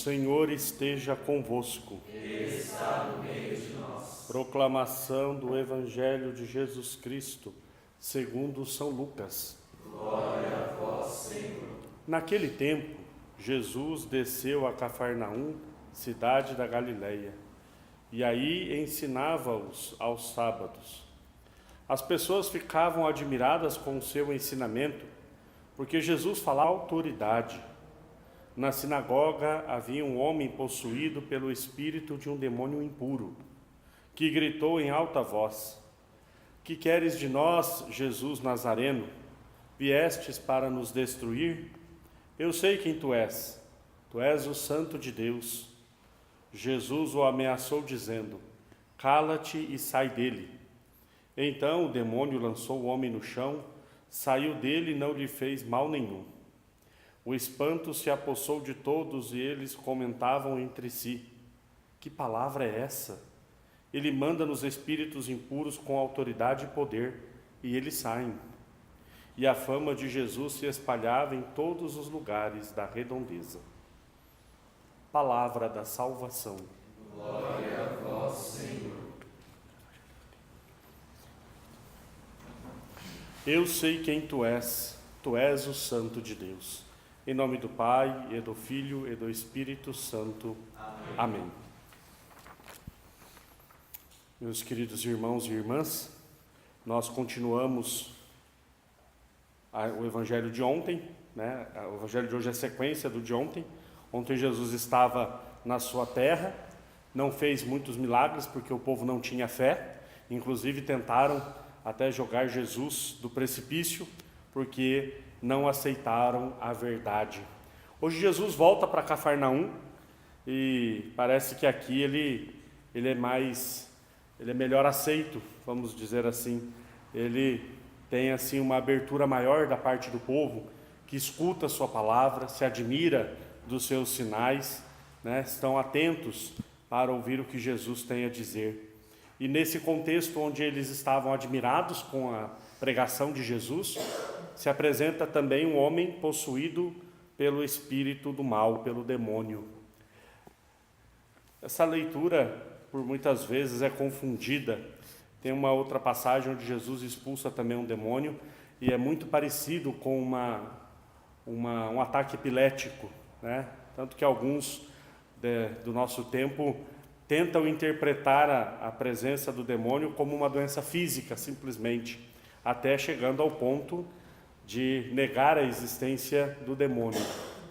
Senhor esteja convosco. Ele está no meio de nós. Proclamação do Evangelho de Jesus Cristo, segundo São Lucas. Glória a vós, Senhor. Naquele tempo, Jesus desceu a Cafarnaum, cidade da Galileia, e aí ensinava-os aos sábados. As pessoas ficavam admiradas com o seu ensinamento, porque Jesus falava com autoridade. Na sinagoga havia um homem possuído pelo espírito de um demônio impuro, que gritou em alta voz: Que queres de nós, Jesus Nazareno? Viestes para nos destruir? Eu sei quem tu és o Santo de Deus. Jesus o ameaçou dizendo: Cala-te e sai dele. Então o demônio lançou o homem no chão, saiu dele e não lhe fez mal nenhum. O espanto se apossou de todos e eles comentavam entre si: Que palavra é essa? Ele manda nos espíritos impuros com autoridade e poder, e eles saem. E a fama de Jesus se espalhava em todos os lugares da redondeza. Palavra da salvação. Glória a vós, Senhor. Eu sei quem tu és o Santo de Deus. Em nome do Pai, e do Filho, e do Espírito Santo. Amém. Amém. Meus queridos irmãos e irmãs, nós continuamos o Evangelho de ontem, né? O Evangelho de hoje é a sequência do de ontem. Ontem Jesus estava na sua terra, não fez muitos milagres porque o povo não tinha fé, inclusive tentaram até jogar Jesus do precipício, porque não aceitaram a verdade. Hoje Jesus volta para Cafarnaum e parece que aqui ele é melhor aceito, vamos dizer assim. Ele tem assim uma abertura maior da parte do povo, que escuta a sua palavra, se admira dos seus sinais, né? Estão atentos para ouvir o que Jesus tem a dizer. E nesse contexto onde eles estavam admirados com a pregação de Jesus, se apresenta também um homem possuído pelo espírito do mal, pelo demônio. Essa leitura, por muitas vezes, é confundida. Tem uma outra passagem onde Jesus expulsa também um demônio, e é muito parecido com um ataque epilético, né? Tanto que alguns do nosso tempo tentam interpretar a presença do demônio como uma doença física, simplesmente, até chegando ao ponto de negar a existência do demônio.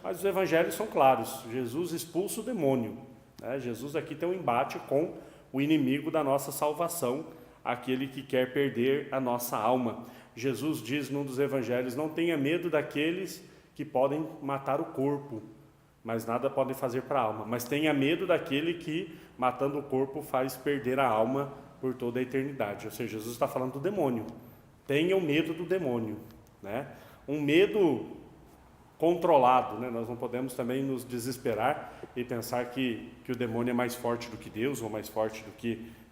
Mas os evangelhos são claros: Jesus expulsa o demônio, né? Jesus aqui tem um embate com o inimigo da nossa salvação, aquele que quer perder a nossa alma. Jesus diz num dos evangelhos: não tenha medo daqueles que podem matar o corpo, mas nada podem fazer para a alma. Mas tenha medo daquele que, matando o corpo, faz perder a alma por toda a eternidade. Ou seja, Jesus está falando do demônio. Tenham medo do demônio, né? Um medo controlado, né? Nós não podemos também nos desesperar e pensar que o demônio é mais forte do que Deus, ou mais forte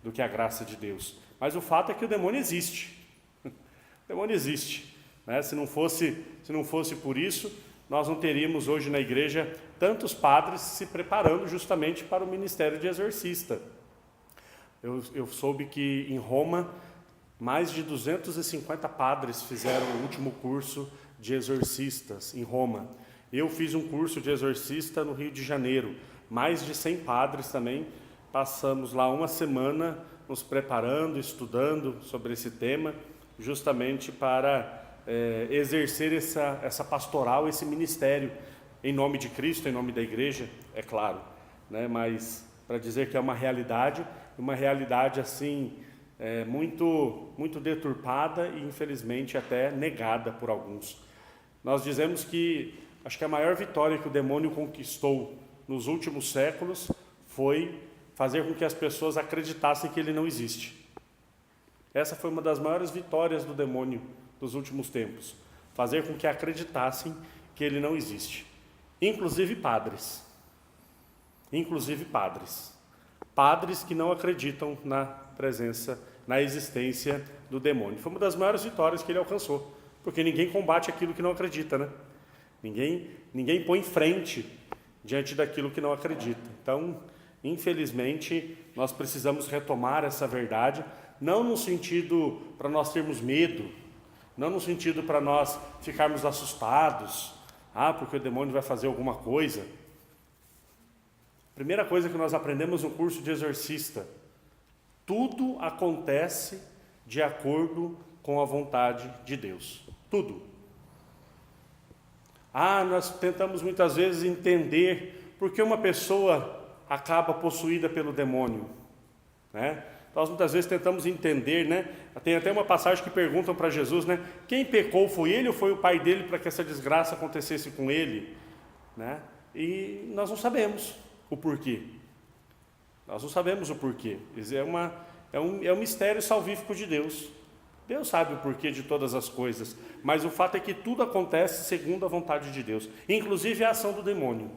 do que a graça de Deus. Mas o fato é que o demônio existe. O demônio existe, né? Se não fosse por isso, nós não teríamos hoje na igreja tantos padres se preparando justamente para o ministério de exorcista. Eu soube que em Roma mais de 250 padres fizeram o último curso de exorcistas em Roma. Eu fiz um curso de exorcista no Rio de Janeiro. Mais de 100 padres também. Passamos lá uma semana nos preparando, estudando sobre esse tema, justamente para exercer essa pastoral, esse ministério, em nome de Cristo, em nome da igreja, é claro, né? Mas para dizer que é uma realidade assim, muito deturpada e infelizmente até negada por alguns. Nós dizemos que acho que a maior vitória que o demônio conquistou nos últimos séculos foi fazer com que as pessoas acreditassem que ele não existe. Essa foi uma das maiores vitórias do demônio dos últimos tempos, fazer com que acreditassem que ele não existe. Inclusive padres que não acreditam na presença, na existência do demônio. Foi uma das maiores vitórias que ele alcançou, porque ninguém combate aquilo que não acredita, né? Ninguém põe em frente diante daquilo que não acredita. Então, infelizmente, nós precisamos retomar essa verdade, não no sentido para nós termos medo, não no sentido para nós ficarmos assustados, porque o demônio vai fazer alguma coisa. Primeira coisa que nós aprendemos no curso de exorcista: tudo acontece de acordo com a vontade de Deus. Tudo. Nós tentamos muitas vezes entender por que uma pessoa acaba possuída pelo demônio, né? Nós muitas vezes tentamos entender, né? Tem até uma passagem que perguntam para Jesus, né? Quem pecou, foi ele ou foi o pai dele para que essa desgraça acontecesse com ele, né? E nós não sabemos o porquê. Nós não sabemos o porquê. Isso é um mistério salvífico de Deus. Deus sabe o porquê de todas as coisas, mas o fato é que tudo acontece segundo a vontade de Deus, inclusive a ação do demônio.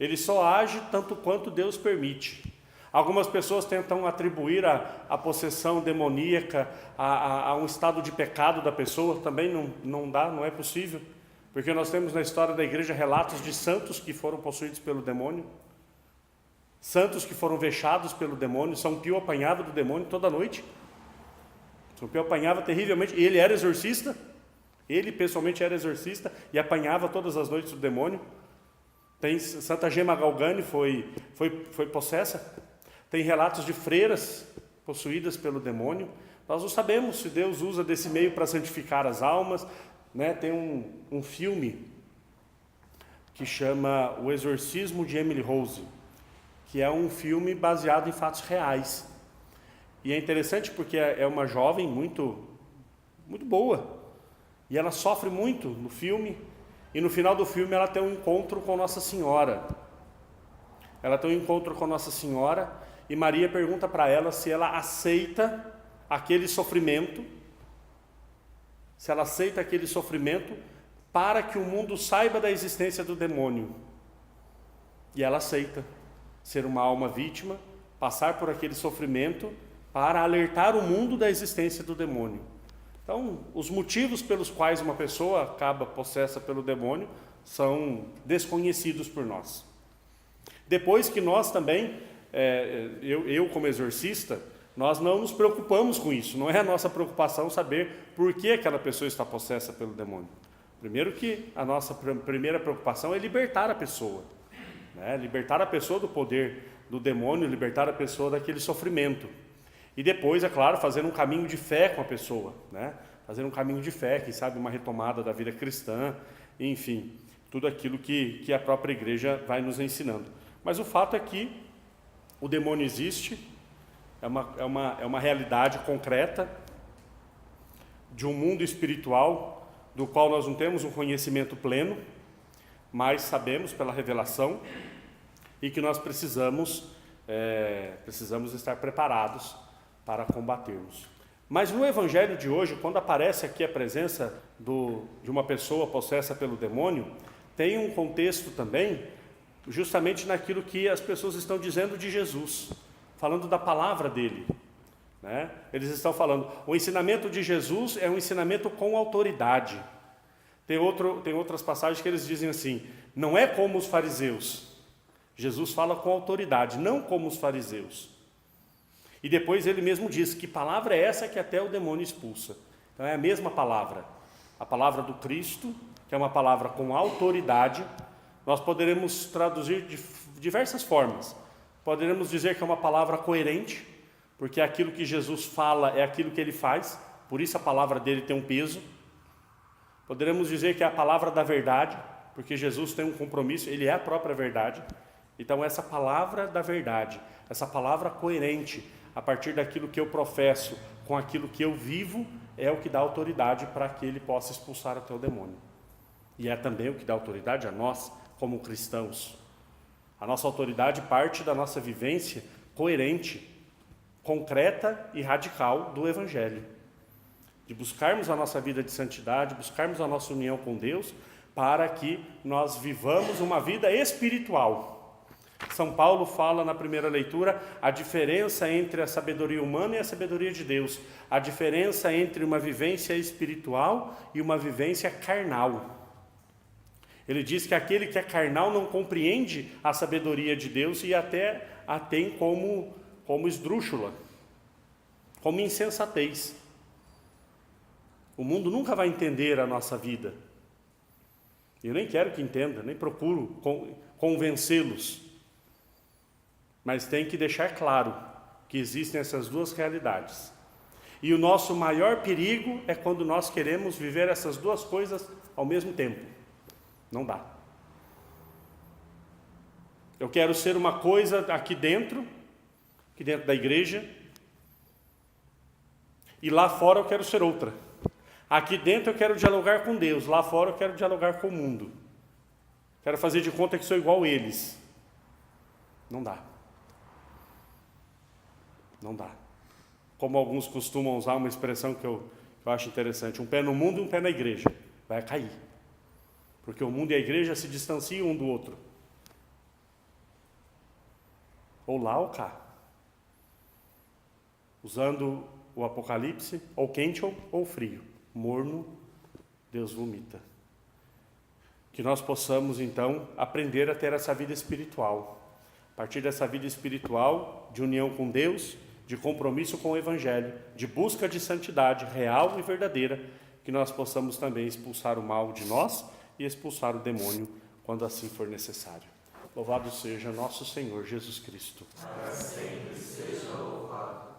Ele só age tanto quanto Deus permite. Algumas pessoas tentam atribuir a possessão demoníaca a um estado de pecado da pessoa. Também não dá, não é possível, porque nós temos na história da igreja relatos de santos que foram possuídos pelo demônio, santos que foram vexados pelo demônio. São Pio apanhava do demônio toda noite. São Pio apanhava terrivelmente, e ele era exorcista, ele pessoalmente era exorcista e apanhava todas as noites do demônio. Tem Santa Gema Galgani foi possessa. Tem relatos de freiras possuídas pelo demônio. Nós não sabemos se Deus usa desse meio para santificar as almas, né? Tem um filme que chama O Exorcismo de Emily Rose, que é um filme baseado em fatos reais. E é interessante porque é uma jovem muito, muito boa, e ela sofre muito no filme, e no final do filme ela tem um encontro com Nossa Senhora. Ela tem um encontro com Nossa Senhora, e Maria pergunta para ela se ela aceita aquele sofrimento, para que o mundo saiba da existência do demônio. E ela aceita ser uma alma vítima, passar por aquele sofrimento, para alertar o mundo da existência do demônio. Então, os motivos pelos quais uma pessoa acaba possessa pelo demônio são desconhecidos por nós. Depois que nós também, eu como exorcista, nós não nos preocupamos com isso. Não é a nossa preocupação saber por que aquela pessoa está possessa pelo demônio. Primeiro que a nossa primeira preocupação é libertar a pessoa, né? Libertar a pessoa do poder do demônio, libertar a pessoa daquele sofrimento. E depois, é claro, fazer um caminho de fé com a pessoa, né? Fazer um caminho de fé, quem sabe uma retomada da vida cristã, enfim, tudo aquilo que a própria igreja vai nos ensinando. Mas o fato é que o demônio existe, é uma realidade concreta de um mundo espiritual do qual nós não temos um conhecimento pleno, mas sabemos pela revelação, e que nós precisamos estar preparados para combatermos. Mas no evangelho de hoje, quando aparece aqui a presença de uma pessoa possessa pelo demônio, tem um contexto também, justamente naquilo que as pessoas estão dizendo de Jesus, falando da palavra dele, né? Eles estão falando, o ensinamento de Jesus é um ensinamento com autoridade. Tem outras passagens que eles dizem assim, não é como os fariseus. Jesus fala com autoridade, não como os fariseus. E depois ele mesmo diz, que palavra é essa que até o demônio expulsa? Então é a mesma palavra, a palavra do Cristo, que é uma palavra com autoridade. Nós poderemos traduzir de diversas formas. Poderemos dizer que é uma palavra coerente, porque aquilo que Jesus fala é aquilo que ele faz, por isso a palavra dele tem um peso. Poderemos dizer que é a palavra da verdade, porque Jesus tem um compromisso, ele é a própria verdade. Então essa palavra da verdade, essa palavra coerente, a partir daquilo que eu professo, com aquilo que eu vivo, é o que dá autoridade para que ele possa expulsar até o demônio. E é também o que dá autoridade a nós, como cristãos. A nossa autoridade parte da nossa vivência coerente, concreta e radical do Evangelho. De buscarmos a nossa vida de santidade, buscarmos a nossa união com Deus, para que nós vivamos uma vida espiritual. São Paulo fala na primeira leitura a diferença entre a sabedoria humana e a sabedoria de Deus, a diferença entre uma vivência espiritual e uma vivência carnal. Ele diz que aquele que é carnal não compreende a sabedoria de Deus e até a tem como esdrúxula, como insensatez. O mundo nunca vai entender a nossa vida. Eu nem quero que entenda, nem procuro convencê-los. Mas tem que deixar claro que existem essas duas realidades. E o nosso maior perigo é quando nós queremos viver essas duas coisas ao mesmo tempo. Não dá. Eu quero ser uma coisa aqui dentro da igreja, e lá fora eu quero ser outra. Aqui dentro eu quero dialogar com Deus, lá fora eu quero dialogar com o mundo. Quero fazer de conta que sou igual a eles. Não dá. Não dá. Como alguns costumam usar uma expressão que eu acho interessante, um pé no mundo e um pé na igreja. Vai cair. Porque o mundo e a igreja se distanciam um do outro. Ou lá ou cá. Usando o Apocalipse, ou quente ou frio. Morno, Deus vomita. Que nós possamos, então, aprender a ter essa vida espiritual. A partir dessa vida espiritual, de união com Deus, de compromisso com o Evangelho, de busca de santidade real e verdadeira, que nós possamos também expulsar o mal de nós e expulsar o demônio, quando assim for necessário. Louvado seja nosso Senhor Jesus Cristo. Para sempre seja louvado.